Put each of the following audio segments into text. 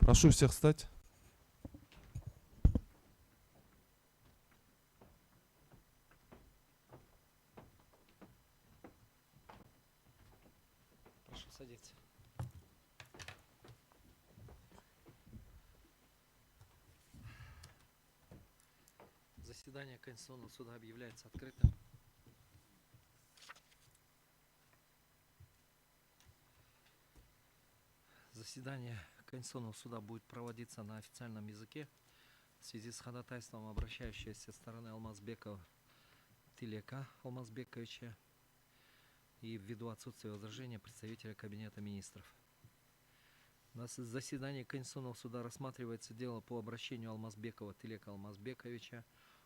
Прошу всех встать. Прошу садиться. Заседание Конституционного суда объявляется открытым. Заседание Конституционного суда будет проводиться на официальном языке в связи с ходатайством обращающейся стороны Алмазбекова Тилека Алмазбековича и ввиду отсутствия возражения представителя Кабинета министров. На заседании Конституционного суда рассматривается дело по обращению Алмазбекова Тилека Алмазбековича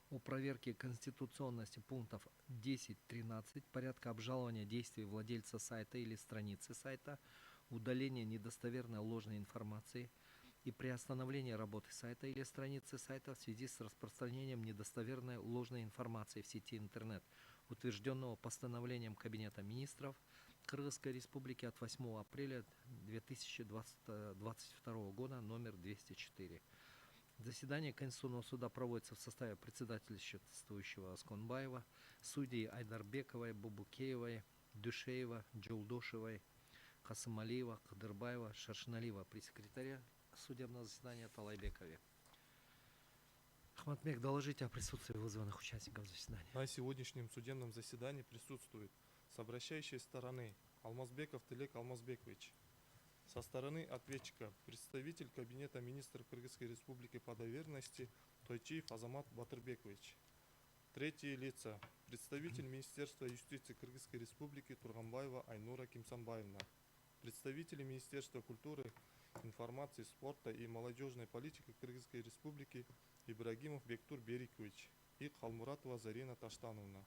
о проверке конституционности пунктов 10.13 порядка обжалования действий владельца сайта или страницы сайта, удаления недостоверной ложной информации и приостановления работы сайта или страницы сайта в связи с распространением недостоверной ложной информации в сети интернет, утвержденного постановлением Кабинета министров Кыргызской Республики от 8 апреля 2022 года номер 204. Заседание Конституционного суда проводится в составе председательствующего Асконбаева, судей Айдарбековой, Бубукеевой, Дюшеева, Джулдошевой, Хасымалиева, Кадырбаева, Шаршиналиева при секретаре судебного заседания Талайбекове. Ахматбек, доложите о присутствии вызванных участников заседания. На сегодняшнем судебном заседании присутствует с обращающей стороны Алмазбеков Тилек Алмазбекович. Со стороны ответчика представитель Кабинета министров Кыргызской Республики по доверенности Тойчиев Азамат Батырбекович. Третьи лица. Представитель Министерства юстиции Кыргызской Республики Турганбаева Айнура Кимсанбаевна. Представители Министерства культуры, информации, спорта и молодежной политики Кыргызской Республики Ибрагимов Бектур Берикович и Халмуратова Зарина Таштановна.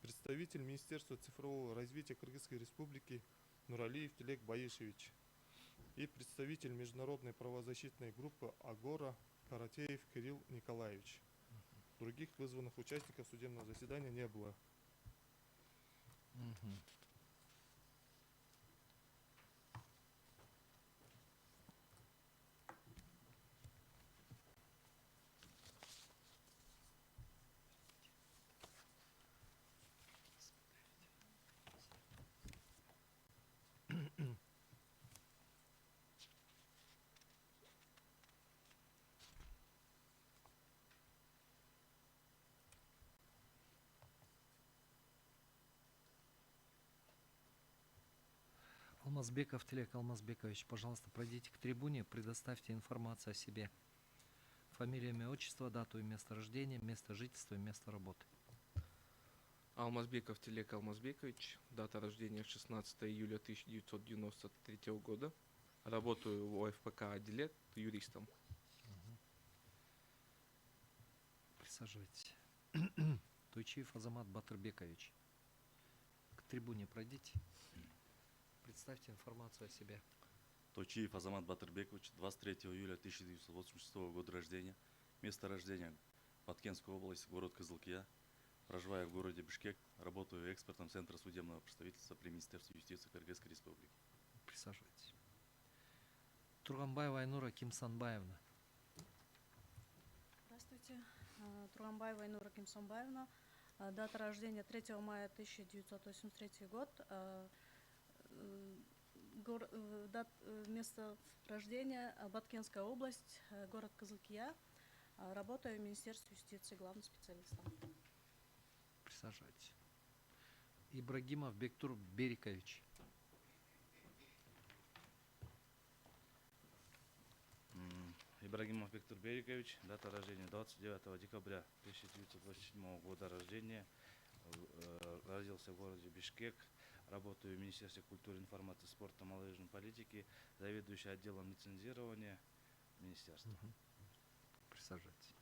Представитель Министерства цифрового развития Кыргызской Республики Нуралиев Тилек Баишевич. И представитель международной правозащитной группы Агора Каратеев Кирилл Николаевич. Других вызванных участников судебного заседания не было. Алмазбеков Тилек Алмазбекович, пожалуйста, пройдите к трибуне, предоставьте информацию о себе. Фамилия, имя, отчество, дату и место рождения, место жительства и место работы. Алмазбеков Тилек Алмазбекович, дата рождения 16 июля 1993 года. Работаю в ОФПК «Адилет» юристом. Присаживайтесь. Тойчиев Азамат Батырбекович. К трибуне пройдите. Представьте информацию о себе. Тойчиев Азамат Батырбекович, 23 июля 1986 года рождения. Место рождения Баткенская область, город Кызылкия. Проживаю в городе Бишкек. Работаю экспертом Центра судебного представительства при Министерстве юстиции Кыргызской Республики. Присаживайтесь. Турганбаева Айнура Кимсанбаевна. Здравствуйте. Турганбаева Айнура Кимсанбаевна. Дата рождения 3 мая 1983 год. Место рождения Баткенская область, город Кызылкия. Работаю в Министерстве юстиции главным специалистом. Присаживайтесь. Ибрагимов Бектур Берикович. Ибрагимов Бектур Берикович, дата рождения 29 декабря 1987 года рождения. Родился в городе Бишкек. Работаю в Министерстве культуры, информации, спорта, молодежной политики, заведующий отделом лицензирования министерства. Присаживайтесь.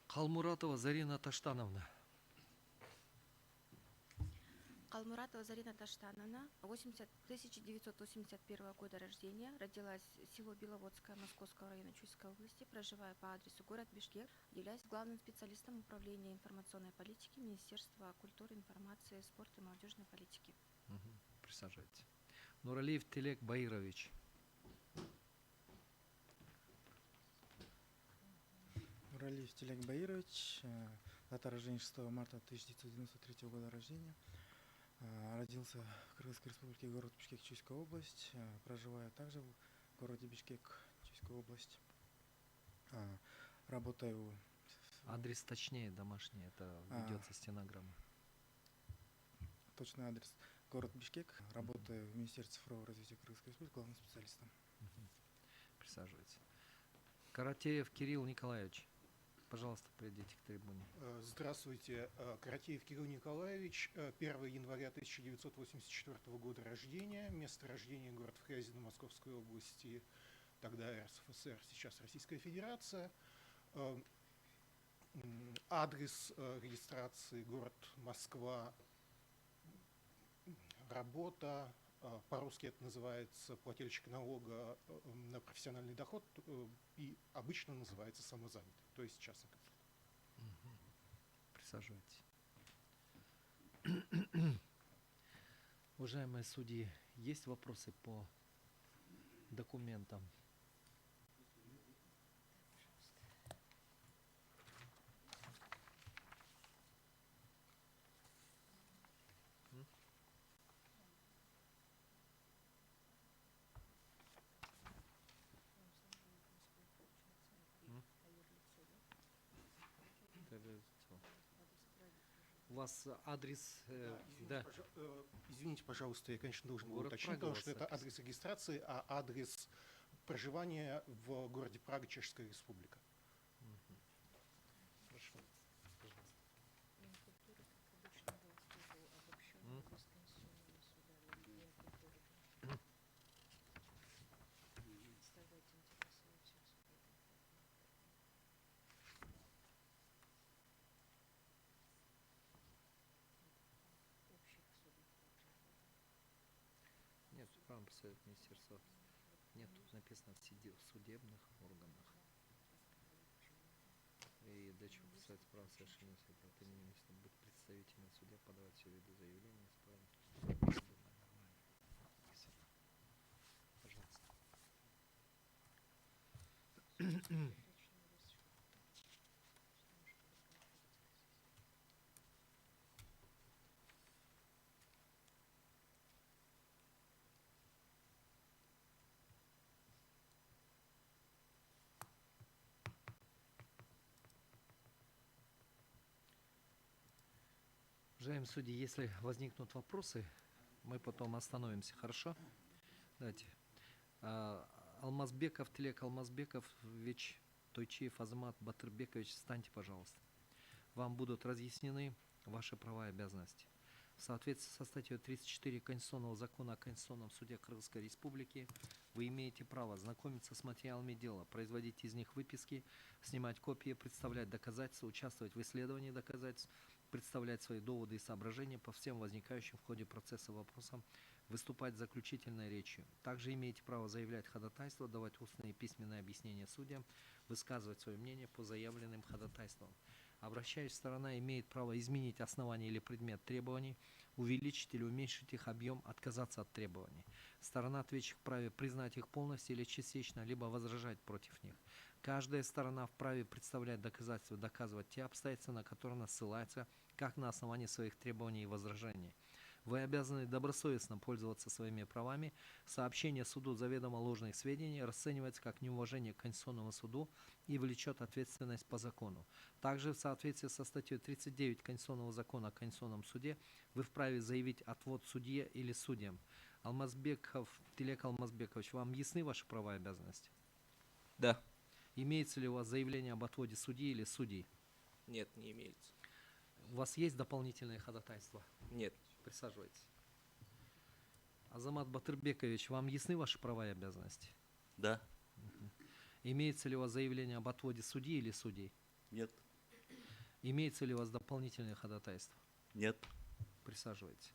Халмуратова Зарина Таштановна. Калмуратова Зарина Таштановна, 1981 года рождения, родилась в село Беловодское Московского района Чуйской области, проживая по адресу город Бишкек, являюсь главным специалистом управления информационной политики Министерства культуры, информации, спорта и молодежной политики. Присаживайтесь. Нуралиев Тилек Баирович. Миралиев Телек Баирович, дата рождения 6 марта 1993 года рождения. Родился в Кыргызской республике, город Бишкек, Чуйская область. Проживаю также в городе Бишкек, Чуйская область. Работаю... Адрес точнее, домашний, это ведется стенограмма. Точный адрес. Город Бишкек. Работаю в Министерстве цифрового развития Кыргызской республики главным специалистом. Присаживайтесь. Каратеев Кирилл Николаевич. Пожалуйста, пройдите к трибуне. Здравствуйте. Каратеев Кирилл Николаевич, 1 января 1984 года рождения, место рождения город Фрязино Московской области, тогда РСФСР, сейчас Российская Федерация. Адрес регистрации город Москва, работа, по-русски это называется плательщик налога на профессиональный доход и обычно называется самозанятый, то есть частный консультант. Присаживайтесь. Уважаемые судьи, есть вопросы по документам? У вас адрес... да. Извините, пожалуйста, я, конечно, должен был Город уточнить, Прага у потому вас что это записан. адрес регистрации, а адрес проживания в городе Прага, Чешская Республика. Хорошо. Пожалуйста. Нет, правом представляет министерство. Нет, тут написано в судебных органах. И для чего касается права совершения от имени министра быть представителем в суде, подавать все виды заявления, исправить. Спасибо. Пожалуйста. Уважаемые судьи, если возникнут вопросы, мы потом остановимся, хорошо? Давайте. Алмазбеков, Телек Алмазбекович, Тойчиев Азамат Батырбекович, встаньте, пожалуйста. Вам будут разъяснены ваши права и обязанности. В соответствии со статьей 34 Конституционного закона о Конституционном суде Кыргызской Республики вы имеете право знакомиться с материалами дела, производить из них выписки, снимать копии, представлять доказательства, участвовать в исследовании доказательств, представлять свои доводы и соображения по всем возникающим в ходе процесса вопросам, выступать с заключительной речью. Также имеете право заявлять ходатайство, давать устные и письменные объяснения судьям, высказывать свое мнение по заявленным ходатайствам. Обращающаяся сторона имеет право изменить основание или предмет требований, увеличить или уменьшить их объем, отказаться от требований. Сторона ответчик вправе признать их полностью или частично, либо возражать против них. Каждая сторона вправе представлять доказательства, доказывать те обстоятельства, на которые она ссылается, как на основании своих требований и возражений. Вы обязаны добросовестно пользоваться своими правами. Сообщение суду заведомо ложных сведений расценивается как неуважение к Конституционному суду и влечет ответственность по закону. Также в соответствии со статьей 39 Конституционного закона о Конституционном суде вы вправе заявить отвод судье или судьям. Алмазбеков, Телек Алмазбекович, вам ясны ваши права и обязанности? Да. Имеется ли у вас заявление об отводе судьи или судей? Нет, не имеется. У вас есть дополнительные ходатайства? Нет. Присаживайтесь. Азамат Батырбекович, вам ясны ваши права и обязанности? Да. Имеется ли у вас заявление об отводе судьи или судей? Нет. Имеется ли у вас дополнительные ходатайства? Нет. Присаживайтесь.